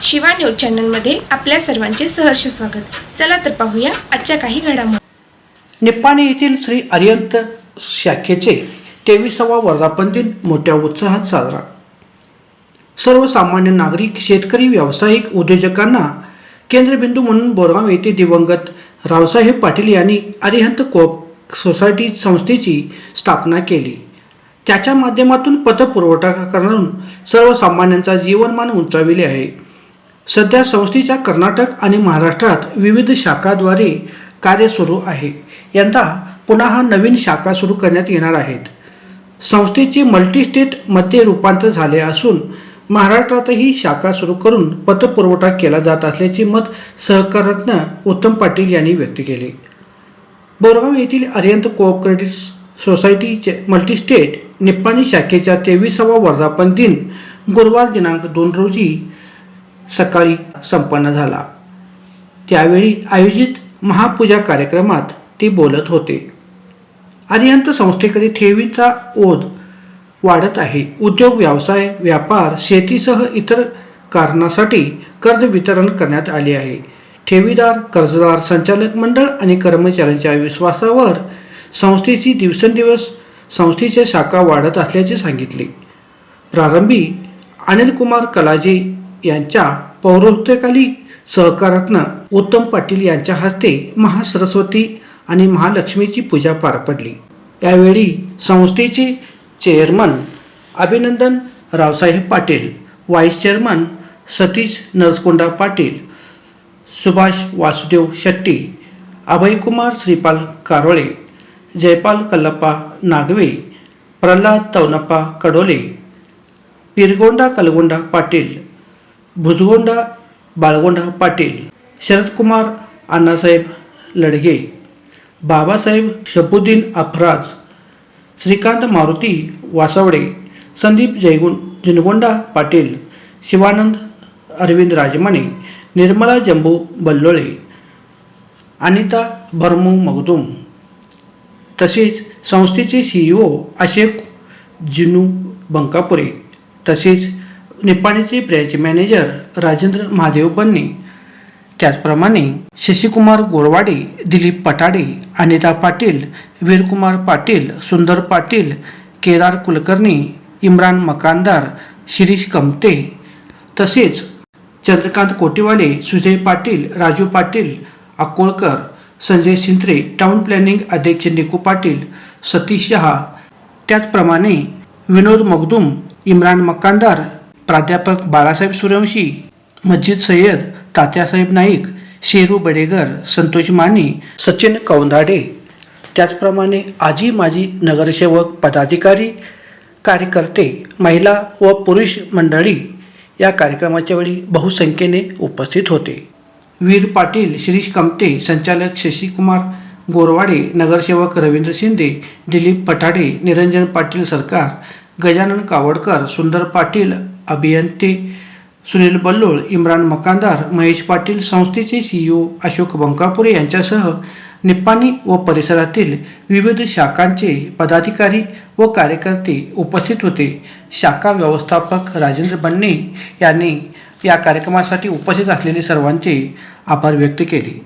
Shiva news चॅनलमध्ये आपल्या सर्वांचे सहर्ष स्वागत. चला तर पाहूया आजच्या काही घडामोडी. निप्पाणी येथील श्री अरिहंत शाखेचे 23वा वर्धापन दिन मोठ्या उत्साहात साजरा. सर्वसामान्य नागरिक, शेतकरी, व्यावसायिक, उद्योजकांना केंद्रबिंदू म्हणून बोरगाव येथे दिवंगत रावसाहेब पाटील यांनी अरिहंत कोऑप सोसायटी संस्थेची स्थापना केली. त्याच्या माध्यमातून पतपुरवठा करून सर्वसामान्यांचा जीवनमान उंचाविले आहे. सध्या संस्थेच्या कर्नाटक आणि महाराष्ट्रात विविध शाखाद्वारे कार्य सुरू आहे. यंदा पुन्हा नवीन शाखा सुरू करण्यात येणार आहेत. संस्थेचे मल्टीस्टेटमध्ये रूपांतर झाले असून महाराष्ट्रातही शाखा सुरू करून पतपुरवठा केला जात असल्याचे मत सहकाररत्न उत्तम पाटील यांनी व्यक्त केले. बोरगाव येथील अरिहंत कोऑपरेटिव्ह सोसायटीचे मल्टीस्टेट निप्पाणी शाखेचा 23वा वर्धापन दिन गुरुवार दिनांक 2 रोजी सकाळी संपन्न झाला. त्यावेळी आयोजित महापूजा कार्यक्रमात ते बोलत होते. अरिहंत संस्थेकडे ठेवींचा ओघ वाढत आहे. उद्योग, व्यवसाय, व्यापार, शेतीसह इतर कारणासाठी कर्ज वितरण करण्यात आले आहे. ठेवीदार, कर्जदार, संचालक मंडळ आणि कर्मचाऱ्यांच्या विश्वासावर संस्थेची दिवसेंदिवस संस्थेच्या शाखा वाढत असल्याचे सांगितले. प्रारंभी अनिलकुमार कलाजे यांच्या पौरोहित्याखाली सहकाररत्न उत्तम पाटील यांच्या हस्ते महासरस्वती आणि महालक्ष्मीची पूजा पार पडली. यावेळी संस्थेचे चेअरमन अभिनंदन रावसाहेब पाटील, व्हाईस चेअरमन सतीश नरसकोंडा पाटील, सुभाष वासुदेव शेट्टी, अभयकुमार श्रीपाल कारोळे, जयपाल कल्लप्पा नागवे, प्रल्हाद तवनप्पा कडोले, पिरगोंडा कलगोंडा पाटील, भुजगोंडा बाळगोंडा पाटील, शरदकुमार अण्णासाहेब लडगे, बाबासाहेब शबुद्दीन अफराज, श्रीकांत मारुती वासवडे, संदीप जिनगोंडा पाटील, शिवानंद अरविंद राजमाने, निर्मला जंबू बल्लोळे, अनिता भरमू मगदूम, तसेच संस्थेचे CEO अशोक जिनू बंकापुरे, तसेच निप्पाणीचे ब्रँच मॅनेजर राजेंद्र महादेव बन्ने, त्याचप्रमाणे शशिकुमार गोरवाडे, दिलीप पटाडे, अनिता पाटील, वीरकुमार पाटील, सुंदर पाटील, केदार कुलकर्णी, इम्रान मकानदार, शिरीष कमते, तसेच चंद्रकांत कोटीवाले, सुजय पाटील, राजू पाटील अकोळकर, संजय सिंत्रे, टाउन प्लॅनिंग अध्यक्ष निकू पाटील, सतीश शहा, त्याचप्रमाणे विनोद मगदूम, इम्रान मकानदार, प्राध्यापक बाळासाहेब सूर्यवंशी, मस्जिद सय्यद, तात्यासाहेब नाईक, शेरू बडेगर, संतोष माने, सचिन कौंदाडे, त्याचप्रमाणे आजी माजी नगरसेवक, पदाधिकारी, कार्यकर्ते, महिला व पुरुष मंडळी या कार्यक्रमाच्या वेळी बहुसंख्येने उपस्थित होते. वीर पाटील, शिरीष कमते, संचालक शशिकुमार गोरवाडे, नगरसेवक रवींद्र शिंदे, दिलीप पटाडे, निरंजन पाटील सरकार, गजानन कावडकर, सुंदर पाटील अभियंते, सुनील बल्लोळ, इम्रान मकानदार, महेश पाटील, संस्थेचे CEO अशोक बंकापुरे यांच्यासह निप्पाणी व परिसरातील विविध शाखांचे पदाधिकारी व कार्यकर्ते उपस्थित होते. शाखा व्यवस्थापक राजेंद्र बन्ने यांनी या कार्यक्रमासाठी उपस्थित असलेले सर्वांचे आभार व्यक्त केले.